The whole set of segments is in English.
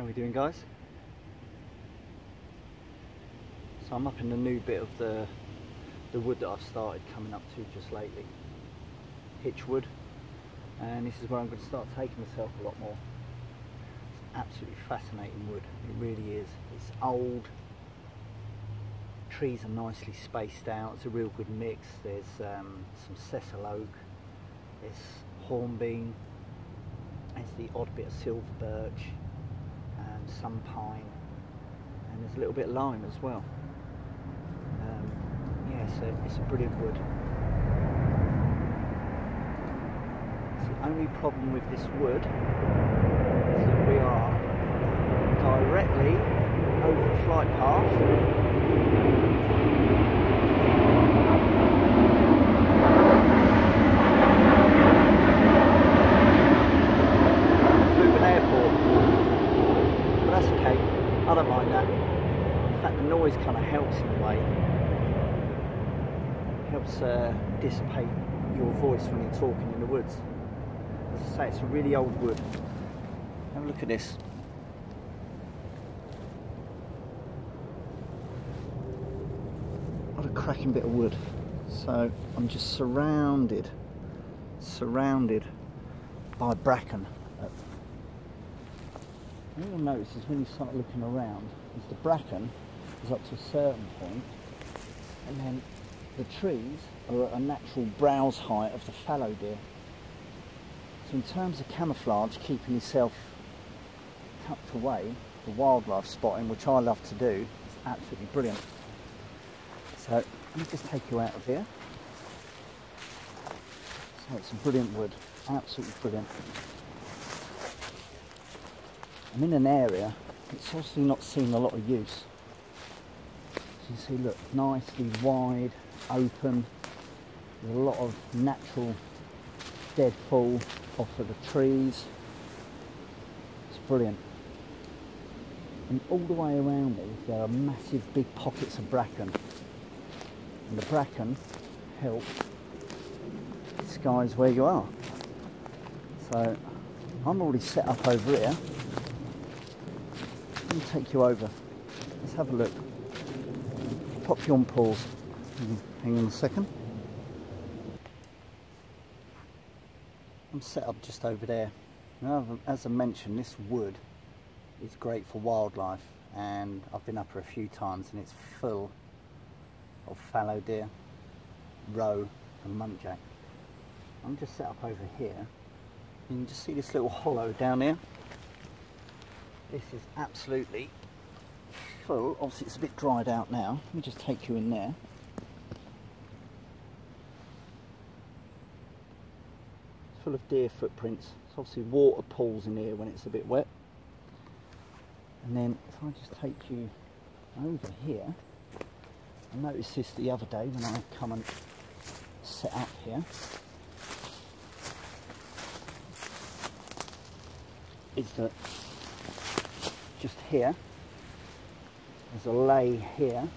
we doing, guys? So I'm up in the new bit of the wood that I've started coming up to just lately, hitch wood, and this is where I'm going to start taking myself a lot more. It's absolutely fascinating wood, it really is. It's old, trees are nicely spaced out, it's a real good mix. There's some sessile oak, there's hornbeam, there's the odd bit of silver birch, and some pine, and there's a little bit of lime as well. Yeah, it's a brilliant wood. The only problem with this wood is that we are directly over the flight path. Luton Airport, but that's okay, I don't mind that. In fact, the noise kind of helps in a way. It helps dissipate your voice when you're talking in the woods. As I say, it's a really old wood. Have a look at this. What a cracking bit of wood. So I'm just surrounded by bracken. What you'll notice is when you start looking around, is the bracken is up to a certain point, and then the trees are at a natural browse height of the fallow deer. So in terms of camouflage, keeping yourself tucked away, the wildlife spotting, which I love to do, is absolutely brilliant. So let me just take you out of here. So it's a brilliant wood, absolutely brilliant. I'm in an area that's obviously not seen a lot of use. So you see, look, nicely wide, open, there's a lot of natural deadfall off of the trees. It's brilliant. And all the way around me there are massive big pockets of bracken, and the bracken help disguise where you are. So I'm already set up over here. Let me take you over, let's have a look. Pop you on pause. Hang on a second. I'm set up just over there. Now, as I mentioned, this wood is great for wildlife, and I've been up here a few times and it's full of fallow deer, roe and muntjac. I'm just set up over here. You can just see this little hollow down here. This is absolutely full. Obviously it's a bit dried out now. Let me just take you in there. It's full of deer footprints. It's obviously water pools in here when it's a bit wet. And then if I just take you over here, I noticed this the other day when I come and set up here, is that just here there's a lay here,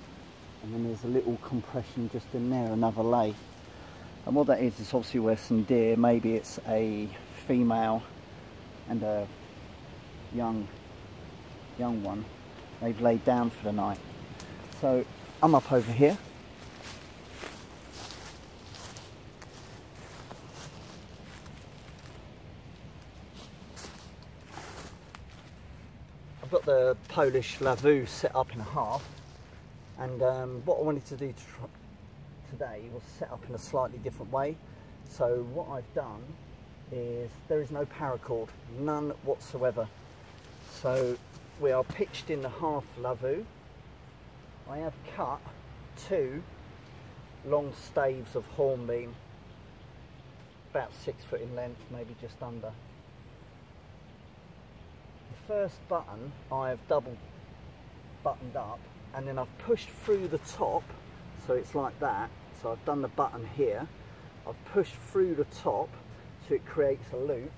and then there's a little compression just in there, another lay. And what that is obviously where some deer, maybe it's a female and a young one, they've laid down for the night. So I'm up over here. I've got the Polish lavvu set up in half, and what I wanted to do today was set up in a slightly different way. So what I've done is there is no paracord, none whatsoever. So we are pitched in the half lavvu. I have cut 2 long staves of hornbeam, about 6 foot in length, maybe just under. The first button I have double buttoned up, and then I've pushed through the top, so it's like that. So I've done the button here, I've pushed through the top so it creates a loop,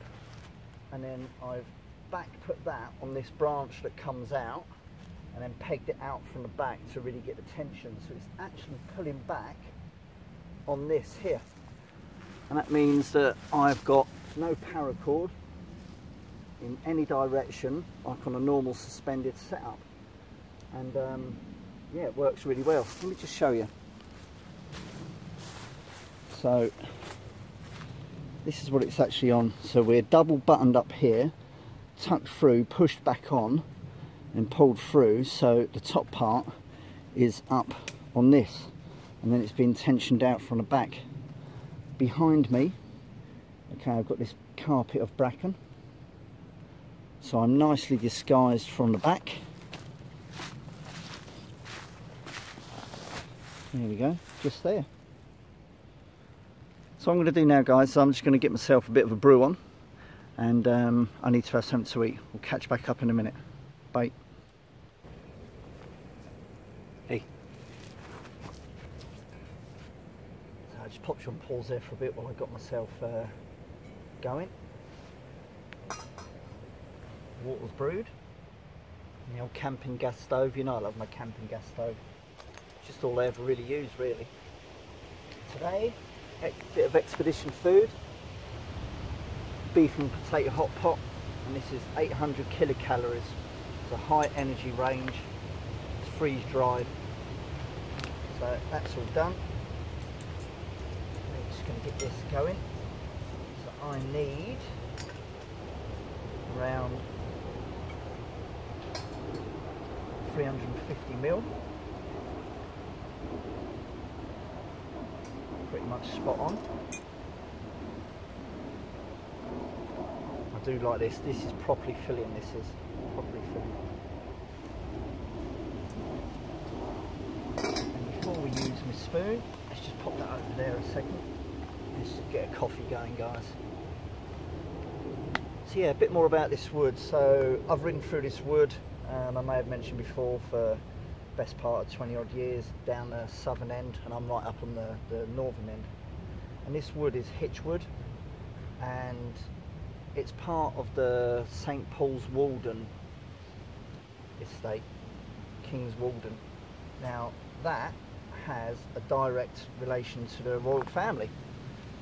and then I've back put that on this branch that comes out, and then pegged it out from the back to really get the tension. So it's actually pulling back on this here, and that means that I've got no paracord, in any direction, like on a normal suspended setup. And yeah, it works really well. Let me just show you. So this is what it's actually on. So we're double buttoned up here, tucked through, pushed back on and pulled through, so the top part is up on this, and then it's been tensioned out from the back. Behind me, okay, I've got this carpet of bracken, so I'm nicely disguised from the back. There we go, just there. So what I'm going to do now, guys, I'm just going to get myself a bit of a brew on, and I need to have something to eat. We'll catch back up in a minute. Bye. Hey. So I just popped you on pause there for a bit while I got myself going. Water's brewed. And the old camping gas stove. You know I love my camping gas stove. It's just all I ever really use, really. Today, a bit of expedition food. Beef and potato hot pot. And this is 800 kilocalories. It's a high energy range. It's freeze dried. So that's all done. I'm just going to get this going. So I need around 350 ml. Pretty much spot on. I do like this. This is properly filling. This is properly filling. And before we use my spoon, let's just pop that over there a second. Let's get a coffee going, guys. So yeah, a bit more about this wood. So I've ridden through this wood, I may have mentioned before, for the best part of 20 odd years down the southern end, and I'm right up on the northern end. And this wood is hitch wood, and it's part of the St Paul's Walden estate, King's Walden. Now that has a direct relation to the royal family,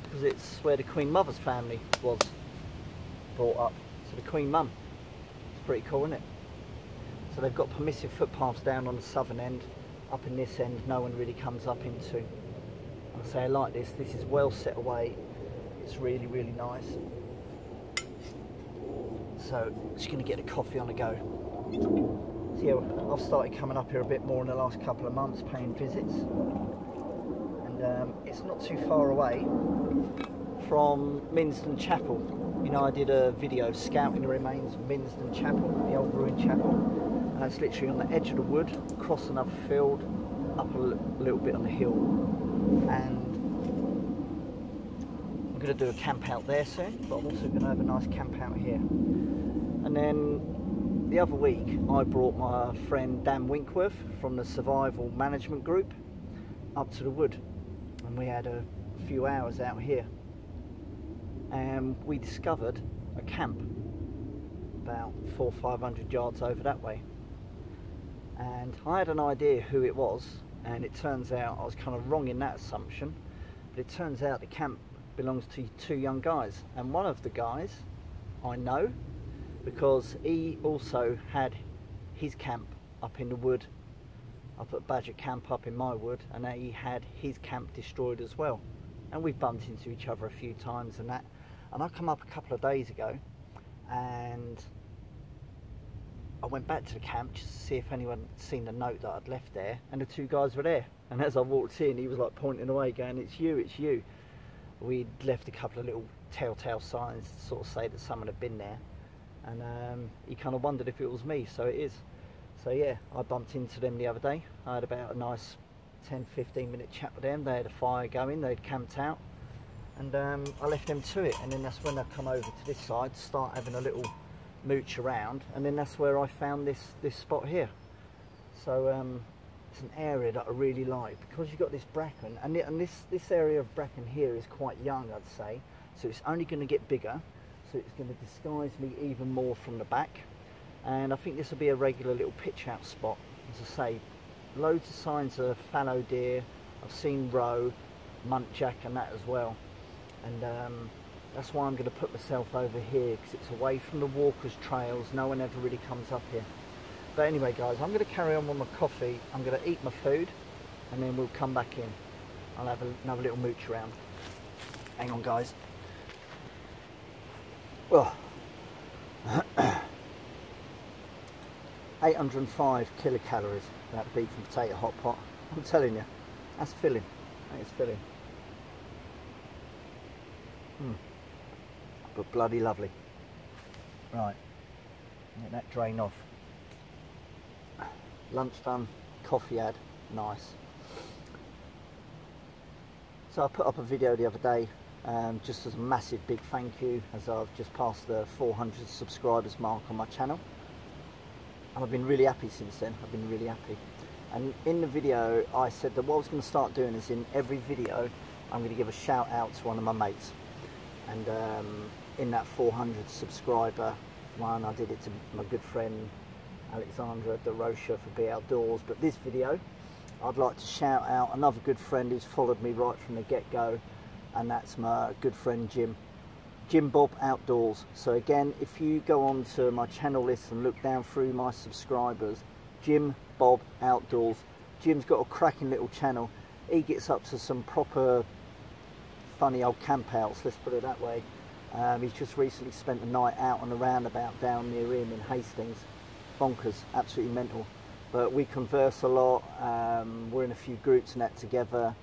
because it's where the Queen Mother's family was brought up, so the Queen Mum. It's pretty cool, isn't it? So they've got permissive footpaths down on the southern end. Up in this end, no one really comes up into. I say I like this. This is well set away. It's really, really nice. So just going to get a coffee on the go. So yeah, I've started coming up here a bit more in the last couple of months, paying visits, and it's not too far away from Minsden Chapel. You know, I did a video scouting the remains of Minsden Chapel, the old ruined chapel, and it's literally on the edge of the wood, across another field, up a little bit on the hill, and I'm going to do a camp out there soon, but I'm also going to have a nice camp out here. And then the other week I brought my friend Dan Winkworth from the Survival Management Group up to the wood, and we had a few hours out here, and we discovered a camp about 400 or 500 yards over that way, and I had an idea who it was, and it turns out I was kind of wrong in that assumption, but it turns out the camp belongs to two young guys, and one of the guys I know because he also had his camp up in the wood, up at Badger Camp up in my wood, and he had his camp destroyed as well, and we've bumped into each other a few times and that. And I come up a couple of days ago, and I went back to the camp just to see if anyone had seen the note that I'd left there, and the two guys were there. And as I walked in, he was like pointing away, going, "It's you, it's you." We'd left a couple of little telltale signs to sort of say that someone had been there, and he kind of wondered if it was me, so it is. So yeah, I bumped into them the other day. I had about a nice 10-15 minute chat with them. They had a fire going, they'd camped out, and I left them to it, and then that's when I come over to this side to start having a little mooch around, and then that's where I found this spot here. So it's an area that I really like, because you've got this bracken, and this area of bracken here is quite young, I'd say, so it's only going to get bigger, so it's going to disguise me even more from the back, and I think this will be a regular little pitch out spot. As I say, loads of signs of fallow deer, I've seen roe, muntjac and that as well, and That's why I'm going to put myself over here, because it's away from the walkers' trails. No one ever really comes up here. But anyway guys, I'm going to carry on with my coffee. I'm going to eat my food and then we'll come back in. I'll have another little mooch around. Hang on guys. Well, 805 kilocalories, that beef and potato hot pot. I'm telling you, that's filling. That is filling. But bloody lovely. Right, let that drain off. Lunch done, coffee had, nice. So I put up a video the other day, just as a massive big thank you, as I've just passed the 400 subscribers mark on my channel. And I've been really happy since then. I've been really happy. And in the video I said that what I was going to start doing is in every video I'm going to give a shout out to one of my mates. And in that 400 subscriber one, I did it to my good friend Alexandra DeRocha for Be Outdoors. But this video I'd like to shout out another good friend who's followed me right from the get-go, and that's my good friend Jim Bob Outdoors. So again, if you go on to my channel list and look down through my subscribers, Jim Bob Outdoors. Jim's got a cracking little channel. He gets up to some proper funny old campouts, let's put it that way. He's just recently spent a night out on a roundabout down near him in Hastings. Bonkers, absolutely mental. But we converse a lot, we're in a few groups and that together.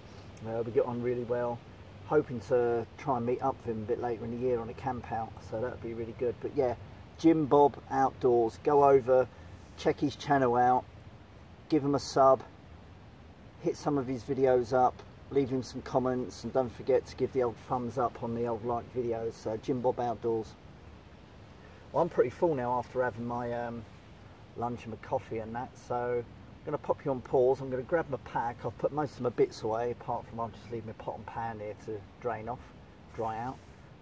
We get on really well. Hoping to try and meet up with him a bit later in the year on a camp out, so that would be really good. But yeah, Jim Bob Outdoors, go over, check his channel out, give him a sub, hit some of his videos up, leave him some comments, and don't forget to give the old thumbs up on the old like videos. So Jim Bob Outdoors. Well, I'm pretty full now after having my lunch and my coffee and that, so I'm going to pop you on pause. I'm going to grab my pack. I've put most of my bits away, apart from I'll just leave my pot and pan here to drain off, dry out.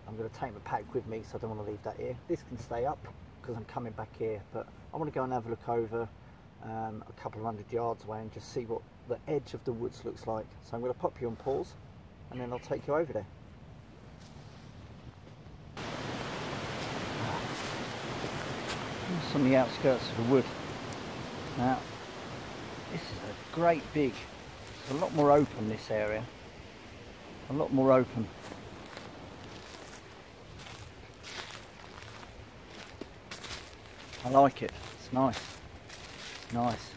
I'm going to take my pack with me, so I don't want to leave that here. This can stay up because I'm coming back here, but I want to go and have a look over a couple of 100 yards away and just see what the edge of the woods looks like. So I'm going to pop you on pause and then I'll take you over there. It's on the outskirts of the wood. Now, this is a great big, it's a lot more open, this area. A lot more open. I like it, it's nice. It's nice.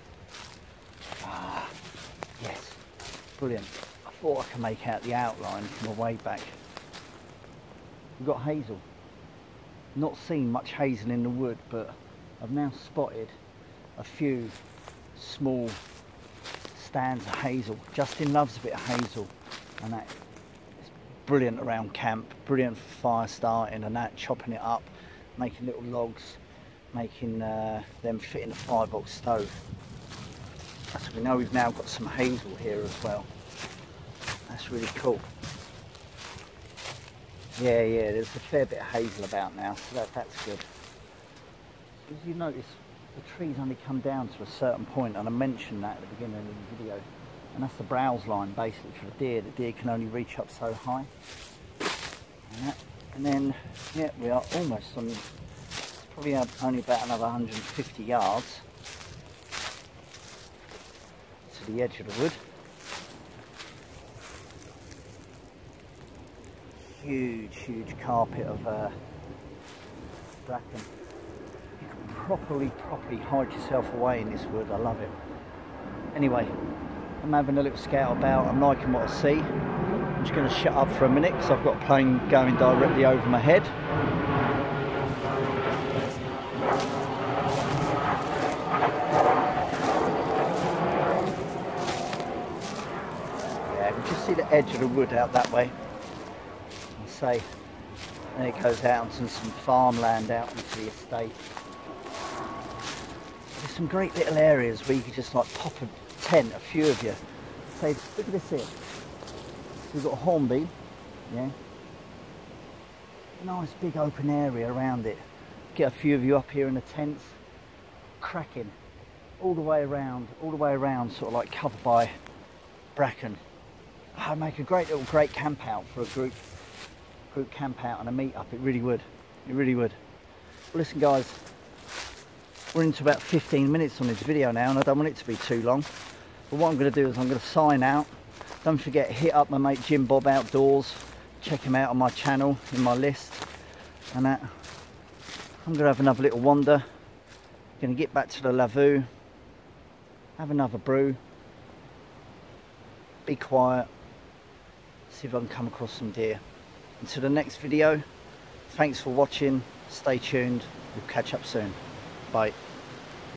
Ah, yes, brilliant. I thought I could make out the outline from a way back. We've got hazel. Not seen much hazel in the wood, but I've now spotted a few small stands of hazel. Justin loves a bit of hazel, and that is brilliant around camp, brilliant for fire starting and that, chopping it up, making little logs, making them fit in a firebox stove. So we know we've now got some hazel here as well. That's really cool. Yeah, there's a fair bit of hazel about now, so that's good. As you notice, the trees only come down to a certain point, and I mentioned that at the beginning of the video, and that's the browse line basically for the deer. The deer can only reach up so high. And then, yeah, we are almost on, it's probably only about another 150 yards to the edge of the wood. Huge carpet of bracken. You can properly hide yourself away in this wood. I love it. Anyway, I'm having a little scout about. I'm liking what I see. I'm just going to shut up for a minute because I've got a plane going directly over my head. Yeah, you can just see the edge of the wood out that way. Say, and it goes out into some farmland out into the estate. There's some great little areas where you could just like pop a tent, a few of you. Say, look at this here. So we've got a hornbeam, yeah. Nice big open area around it. Get a few of you up here in the tents, cracking all the way around, sort of like covered by bracken. I'd make a great camp out for a group group camp out and a meet up. It really would. It really would. Well, listen guys, we're into about 15 minutes on this video now and I don't want it to be too long. But what I'm going to do is I'm going to sign out. Don't forget, hit up my mate Jim Bob Outdoors. Check him out on my channel, in my list. And that. I'm going to have another little wander. Going to get back to the lavvu. Have another brew. Be quiet. See if I can come across some deer. Until the next video, thanks for watching. Stay tuned. We'll catch up soon. Bye.